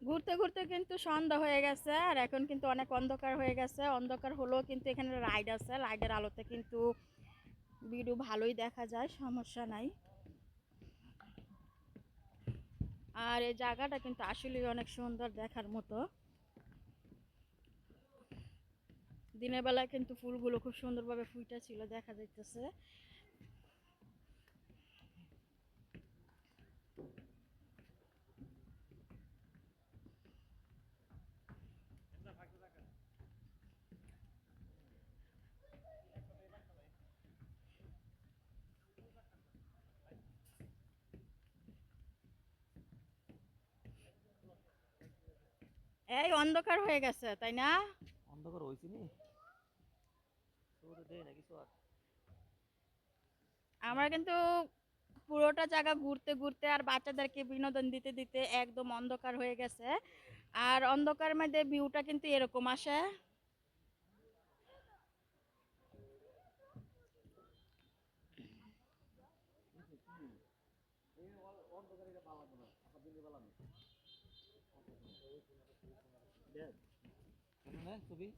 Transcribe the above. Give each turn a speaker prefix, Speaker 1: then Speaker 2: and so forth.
Speaker 1: ঘুরতে ঘুরতে কিন্তু সন্ধ্যা হয়ে গেছে আর এখন কিন্তু অনেক অন্ধকার হয়ে গেছে। অন্ধকার হলেও কিন্তু এখানে রাইড আছে, রাইডের আলোতে কিন্তু ভিডিও ভালোই দেখা যায়, সমস্যা নাই। আর এই জায়গাটা কিন্তু আসলে অনেক সুন্দর দেখার মতো। দিনের বেলায় কিন্তু ফুলগুলো খুব সুন্দরভাবে ফুটে ছিল, দেখা যাইতেছে। এই অন্ধকার হয়ে গেছে তাই না?
Speaker 2: অন্ধকার হয়েছি নি দেয় না কিছু আর।
Speaker 1: আমরা কিন্তু পুরোটা জায়গা ঘুরতে ঘুরতে আর বাচ্চাদেরকে বিনোদন দিতে দিতে একদম অন্ধকার হয়ে গেছে। আর অন্ধকার মধ্যে ভিউটা কিন্তু এরকম আসে।
Speaker 2: ছবি